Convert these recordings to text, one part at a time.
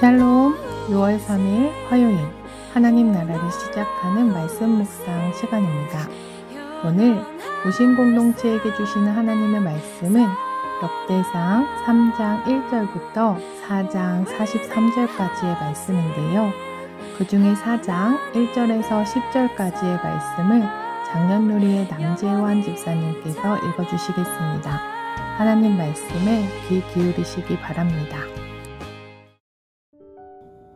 샬롬. 6월 3일 화요일 하나님 나라를 시작하는 말씀 묵상 시간입니다. 오늘 오신 공동체에게 주시는 하나님의 말씀은 역대상 3장 1절부터 4장 43절까지의 말씀인데요. 그 중에 4장 1절에서 10절까지의 말씀을 장년누리의 남재환 집사님께서 읽어주시겠습니다. 하나님 말씀에 귀 기울이시기 바랍니다.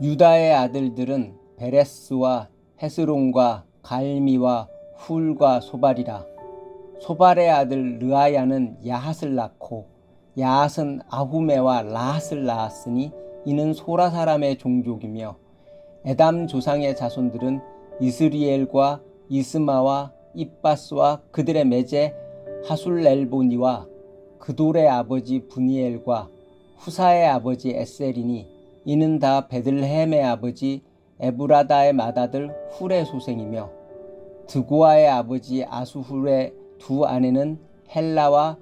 유다의 아들들은 베레스와 헤스론과 갈미와 훌과 소발이라. 소발의 아들 르아야는 야핫을 낳고 야핫은 아후메와 라핫을 낳았으니 이는 소라 사람의 종족이며, 에담 조상의 자손들은 이스리엘과 이스마와 입바스와 그들의 매제 하술렐보니와 그돌의 아버지 분이엘과 후사의 아버지 에셀이니 이는 다 베들레헴의 아버지 에브라다의 맏아들 훌의 소생이며, 드고아의 아버지 아수훌의 두 아내는 헬라와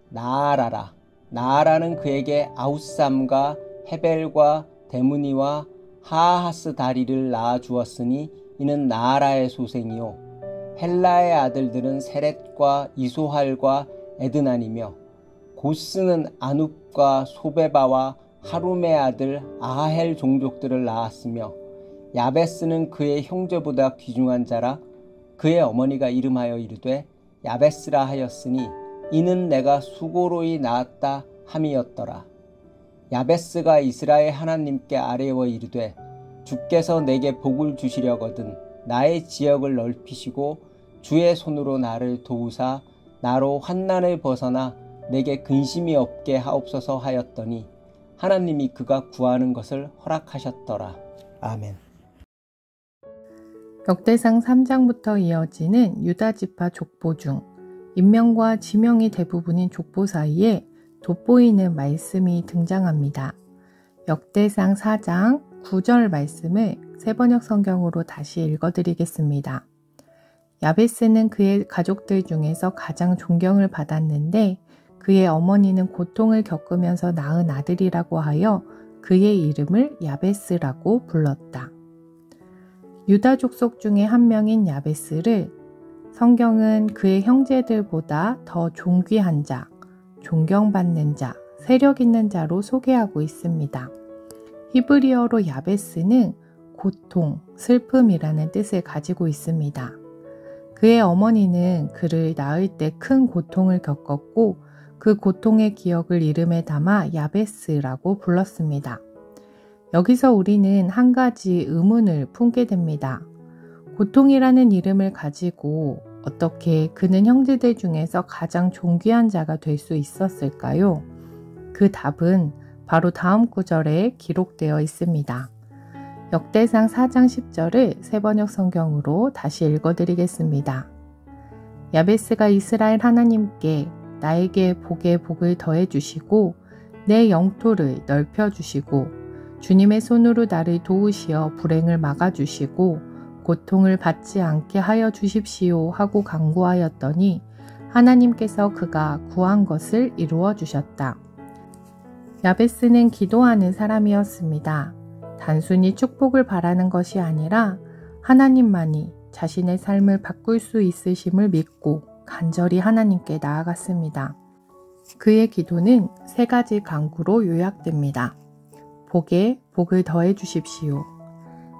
나아라라. 나아라는 그에게 아웃삼과 헤벨과 데무니와 하하스 다리를 낳아 주었으니 이는 나아라의 소생이요. 헬라의 아들들은 세렛과 이소할과 에드난이며, 고스는 아눕과 소베바와 하룸의 아들 아하헬 종족들을 낳았으며, 야베스는 그의 형제보다 귀중한 자라. 그의 어머니가 이름하여 이르되 야베스라 하였으니 이는 내가 수고로이 낳았다 함이었더라. 야베스가 이스라엘 하나님께 아뢰어 이르되 주께서 내게 복을 주시려거든 나의 지역을 넓히시고 주의 손으로 나를 도우사 나로 환난을 벗어나 내게 근심이 없게 하옵소서 하였더니 하나님이 그가 구하는 것을 허락하셨더라. 아멘. 역대상 3장부터 이어지는 유다 지파 족보 중 인명과 지명이 대부분인 족보 사이에 돋보이는 말씀이 등장합니다. 역대상 4장 9절 말씀을 세번역 성경으로 다시 읽어드리겠습니다. 야베스는 그의 가족들 중에서 가장 존경을 받았는데 그의 어머니는 고통을 겪으면서 낳은 아들이라고 하여 그의 이름을 야베스라고 불렀다. 유다 족속 중에 한 명인 야베스를 성경은 그의 형제들보다 더 존귀한 자, 존경받는 자, 세력 있는 자로 소개하고 있습니다. 히브리어로 야베스는 고통, 슬픔이라는 뜻을 가지고 있습니다. 그의 어머니는 그를 낳을 때 큰 고통을 겪었고 그 고통의 기억을 이름에 담아 야베스라고 불렀습니다. 여기서 우리는 한 가지 의문을 품게 됩니다. 고통이라는 이름을 가지고 어떻게 그는 형제들 중에서 가장 존귀한 자가 될 수 있었을까요? 그 답은 바로 다음 구절에 기록되어 있습니다. 역대상 4장 10절을 세번역 성경으로 다시 읽어드리겠습니다. 야베스가 이스라엘 하나님께 나에게 복에 복을 더해 주시고 내 영토를 넓혀 주시고 주님의 손으로 나를 도우시어 불행을 막아 주시고 고통을 받지 않게 하여 주십시오 하고 간구하였더니 하나님께서 그가 구한 것을 이루어 주셨다. 야베스는 기도하는 사람이었습니다. 단순히 축복을 바라는 것이 아니라 하나님만이 자신의 삶을 바꿀 수 있으심을 믿고 간절히 하나님께 나아갔습니다. 그의 기도는 세 가지 간구로 요약됩니다. 복에 복을 더해 주십시오.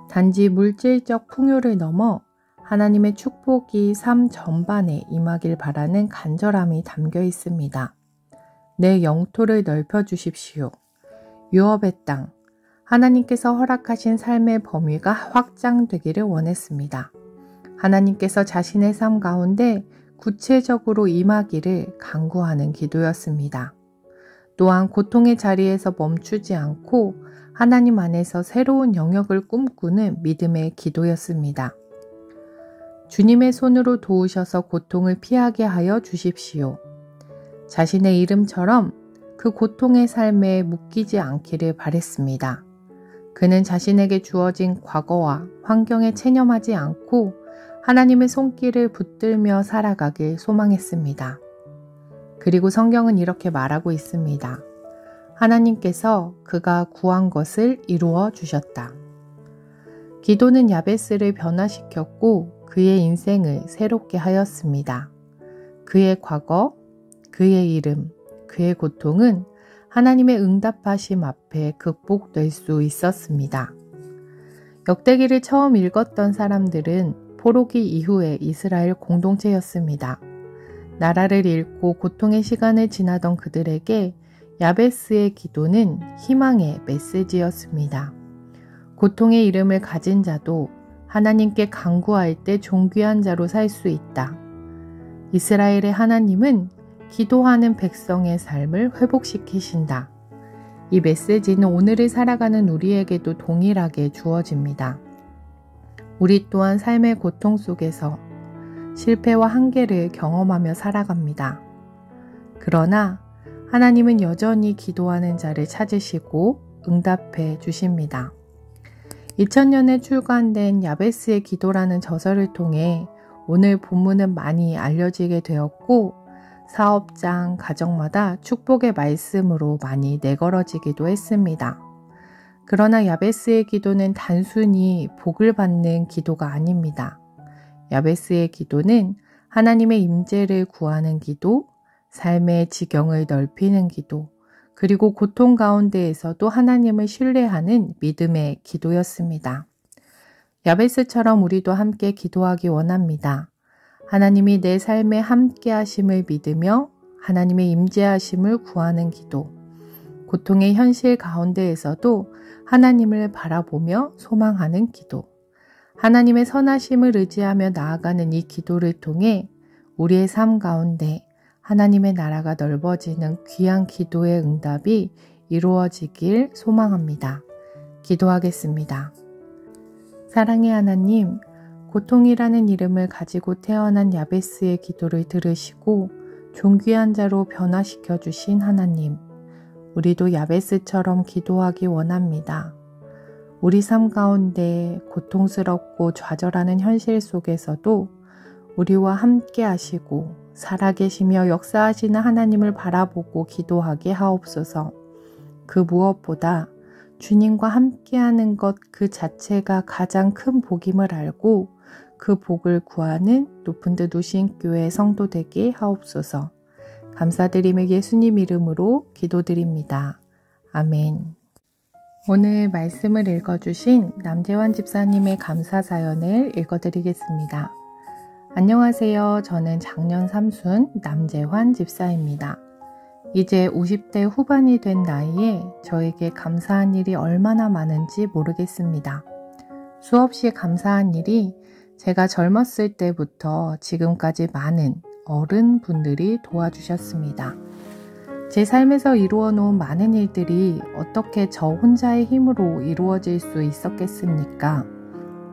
단지 물질적 풍요를 넘어 하나님의 축복이 삶 전반에 임하길 바라는 간절함이 담겨 있습니다. 내 영토를 넓혀 주십시오. 유업의 땅, 하나님께서 허락하신 삶의 범위가 확장되기를 원했습니다. 하나님께서 자신의 삶 가운데 구체적으로 임하기를 간구하는 기도였습니다. 또한 고통의 자리에서 멈추지 않고 하나님 안에서 새로운 영역을 꿈꾸는 믿음의 기도였습니다. 주님의 손으로 도우셔서 고통을 피하게 하여 주십시오. 자신의 이름처럼 그 고통의 삶에 묶이지 않기를 바랬습니다. 그는 자신에게 주어진 과거와 환경에 체념하지 않고 하나님의 손길을 붙들며 살아가길 소망했습니다. 그리고 성경은 이렇게 말하고 있습니다. 하나님께서 그가 구한 것을 이루어 주셨다. 기도는 야베스를 변화시켰고 그의 인생을 새롭게 하였습니다. 그의 과거, 그의 이름, 그의 고통은 하나님의 응답하심 앞에 극복될 수 있었습니다. 역대기를 처음 읽었던 사람들은 포로기 이후의 이스라엘 공동체였습니다. 나라를 잃고 고통의 시간을 지나던 그들에게 야베스의 기도는 희망의 메시지였습니다. 고통의 이름을 가진 자도 하나님께 간구할 때 존귀한 자로 살 수 있다. 이스라엘의 하나님은 기도하는 백성의 삶을 회복시키신다. 이 메시지는 오늘을 살아가는 우리에게도 동일하게 주어집니다. 우리 또한 삶의 고통 속에서 실패와 한계를 경험하며 살아갑니다. 그러나 하나님은 여전히 기도하는 자를 찾으시고 응답해 주십니다. 2000년에 출간된 야베스의 기도라는 저서를 통해 오늘 본문은 많이 알려지게 되었고 사업장, 가정마다 축복의 말씀으로 많이 내걸어지기도 했습니다. 그러나 야베스의 기도는 단순히 복을 받는 기도가 아닙니다. 야베스의 기도는 하나님의 임재를 구하는 기도, 삶의 지경을 넓히는 기도, 그리고 고통 가운데에서도 하나님을 신뢰하는 믿음의 기도였습니다. 야베스처럼 우리도 함께 기도하기 원합니다. 하나님이 내 삶에 함께 하심을 믿으며 하나님의 임재하심을 구하는 기도, 고통의 현실 가운데에서도 하나님을 바라보며 소망하는 기도, 하나님의 선하심을 의지하며 나아가는 이 기도를 통해 우리의 삶 가운데 하나님의 나라가 넓어지는 귀한 기도의 응답이 이루어지길 소망합니다. 기도하겠습니다. 사랑의 하나님, 고통이라는 이름을 가지고 태어난 야베스의 기도를 들으시고 존귀한 자로 변화시켜 주신 하나님, 우리도 야베스처럼 기도하기 원합니다. 우리 삶 가운데 고통스럽고 좌절하는 현실 속에서도 우리와 함께 하시고 살아계시며 역사하시는 하나님을 바라보고 기도하게 하옵소서. 그 무엇보다 주님과 함께하는 것 그 자체가 가장 큰 복임을 알고 그 복을 구하는 높은 듯 우신 교회 성도 되게 하옵소서. 감사드리며 예수님 이름으로 기도드립니다. 아멘. 오늘 말씀을 읽어주신 남재환 집사님의 감사 사연을 읽어드리겠습니다. 안녕하세요. 저는 작년 삼순 남재환 집사입니다. 이제 50대 후반이 된 나이에 저에게 감사한 일이 얼마나 많은지 모르겠습니다. 수없이 감사한 일이 제가 젊었을 때부터 지금까지 많은 어른분들이 도와주셨습니다. 제 삶에서 이루어 놓은 많은 일들이 어떻게 저 혼자의 힘으로 이루어질 수 있었겠습니까?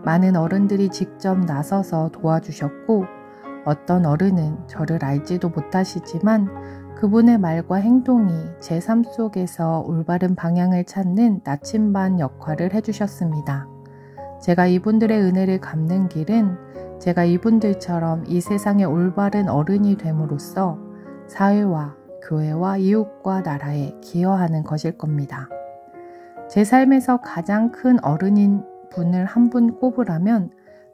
많은 어른들이 직접 나서서 도와주셨고 어떤 어른은 저를 알지도 못하시지만 그분의 말과 행동이 제 삶 속에서 올바른 방향을 찾는 나침반 역할을 해주셨습니다. 제가 이분들의 은혜를 갚는 길은 제가 이분들처럼 이 세상의 올바른 어른이 됨으로써 사회와 교회와 이웃과 나라에 기여하는 것일 겁니다. 제 삶에서 가장 큰 어른인 분을 한 분 꼽으라면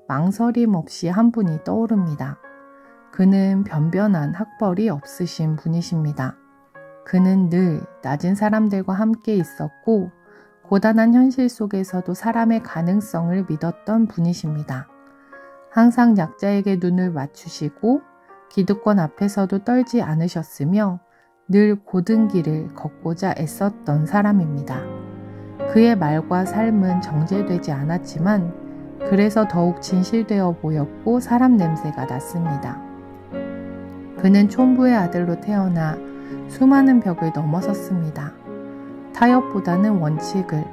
망설임 없이 한 분이 떠오릅니다. 그는 변변한 학벌이 없으신 분이십니다. 그는 늘 낮은 사람들과 함께 있었고 고단한 현실 속에서도 사람의 가능성을 믿었던 분이십니다. 항상 약자에게 눈을 맞추시고 기득권 앞에서도 떨지 않으셨으며 늘 고든 길을 걷고자 애썼던 사람입니다. 그의 말과 삶은 정제되지 않았지만 그래서 더욱 진실되어 보였고 사람 냄새가 났습니다. 그는 촌부의 아들로 태어나 수많은 벽을 넘어섰습니다. 타협보다는 원칙을,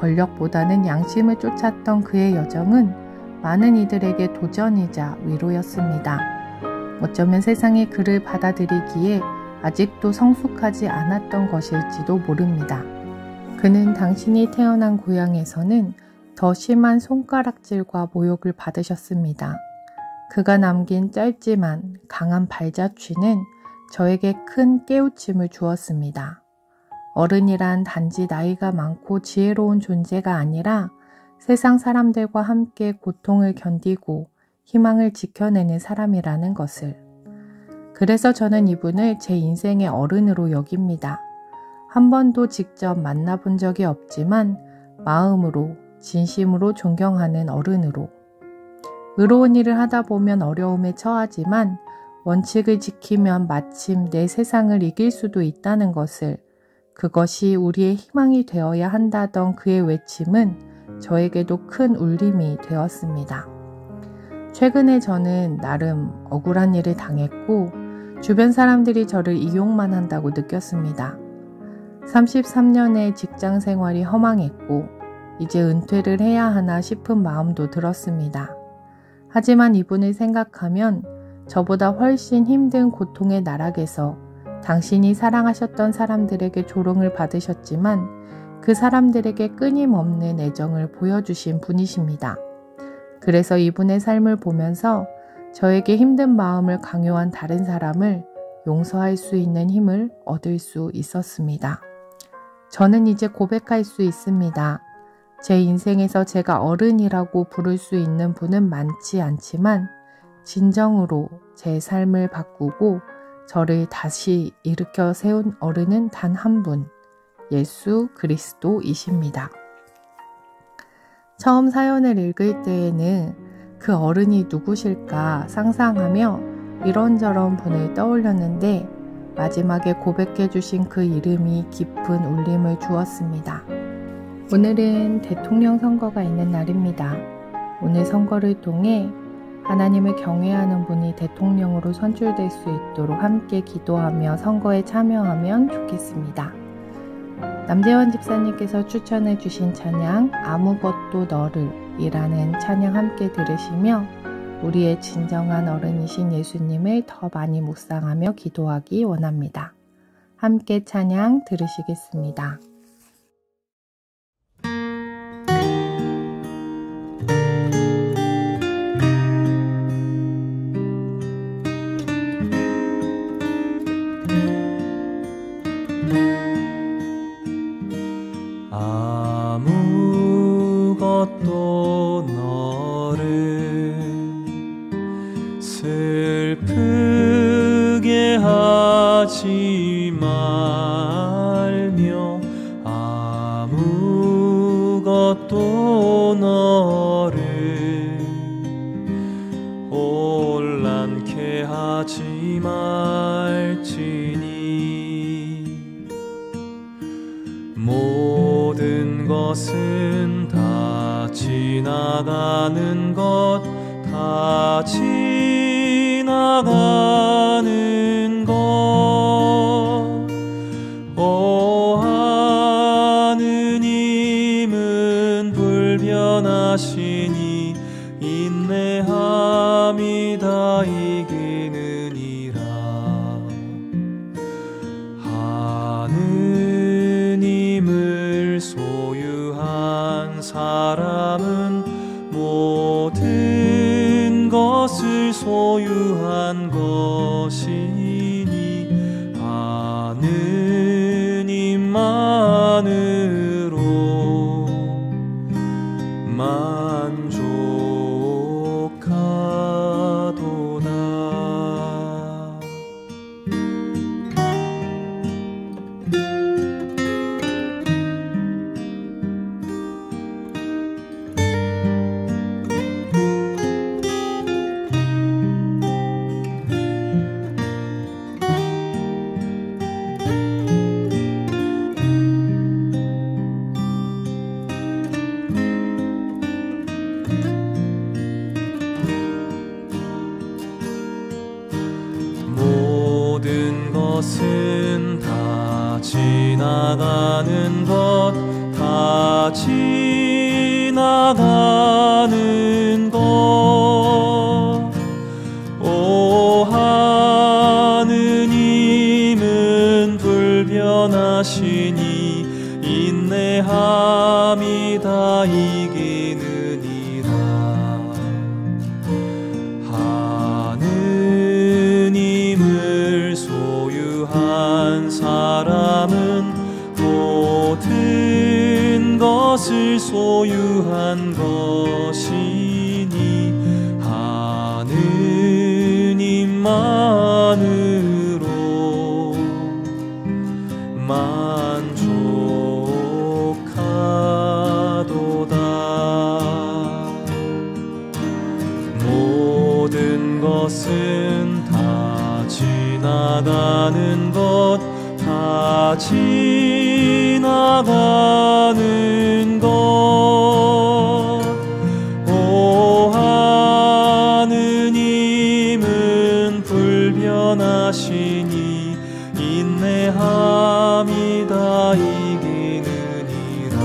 권력보다는 양심을 쫓았던 그의 여정은 많은 이들에게 도전이자 위로였습니다. 어쩌면 세상이 그를 받아들이기에 아직도 성숙하지 않았던 것일지도 모릅니다. 그는 당신이 태어난 고향에서는 더 심한 손가락질과 모욕을 받으셨습니다. 그가 남긴 짧지만 강한 발자취는 저에게 큰 깨우침을 주었습니다. 어른이란 단지 나이가 많고 지혜로운 존재가 아니라 세상 사람들과 함께 고통을 견디고 희망을 지켜내는 사람이라는 것을. 그래서 저는 이분을 제 인생의 어른으로 여깁니다. 한 번도 직접 만나본 적이 없지만 마음으로, 진심으로 존경하는 어른으로. 의로운 일을 하다 보면 어려움에 처하지만 원칙을 지키면 마침 내 세상을 이길 수도 있다는 것을, 그것이 우리의 희망이 되어야 한다던 그의 외침은 저에게도 큰 울림이 되었습니다. 최근에 저는 나름 억울한 일을 당했고 주변 사람들이 저를 이용만 한다고 느꼈습니다. 33년의 직장 생활이 허망했고 이제 은퇴를 해야 하나 싶은 마음도 들었습니다. 하지만 이분을 생각하면 저보다 훨씬 힘든 고통의 나락에서 당신이 사랑하셨던 사람들에게 조롱을 받으셨지만 그 사람들에게 끊임없는 애정을 보여주신 분이십니다. 그래서 이분의 삶을 보면서 저에게 힘든 마음을 강요한 다른 사람을 용서할 수 있는 힘을 얻을 수 있었습니다. 저는 이제 고백할 수 있습니다. 제 인생에서 제가 어른이라고 부를 수 있는 분은 많지 않지만 진정으로 제 삶을 바꾸고 저를 다시 일으켜 세운 어른은 단 한 분, 예수 그리스도이십니다. 처음 사연을 읽을 때에는 그 어른이 누구실까 상상하며 이런저런 분을 떠올렸는데 마지막에 고백해 주신 그 이름이 깊은 울림을 주었습니다. 오늘은 대통령 선거가 있는 날입니다. 오늘 선거를 통해 하나님을 경외하는 분이 대통령으로 선출될 수 있도록 함께 기도하며 선거에 참여하면 좋겠습니다. 남재원 집사님께서 추천해 주신 찬양 아무것도 너를 이라는 찬양 함께 들으시며 우리의 진정한 어른이신 예수님을 더 많이 묵상하며 기도하기 원합니다. 함께 찬양 들으시겠습니다. 아무것도 너를 슬프게 하지 말며 아무것도 너를 혼란케 하지 말지니 모든 것은 다 지나가는 것, 다 지나가는 것. 오 하느님은 불변하시니 인내함이 다 이기느니라. 하느님을 소유한 사람은 모든 것을 소유한 것이니 하느님만으로 만족하도다. 모든 것은 다 지나가는 것, 다 지나가는 것. 오 하느님은 불변하시니 인내함이 다 이기느니라. 하느님을 소유한 사람은 것을 소유한 것이니 하느님만으로 만족하도다. 모든 것은 다 지나가는 것, 다 지나가는 것. 오 하느님은 불변하시니 인내함이 다 이기느니라.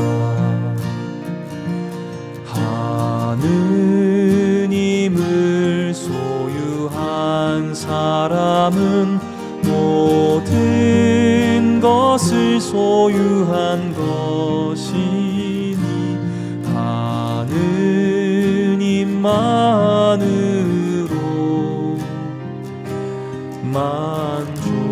하느님을 소유한 사람은 모든 것을 소유한 것이니 하느님만으로 만족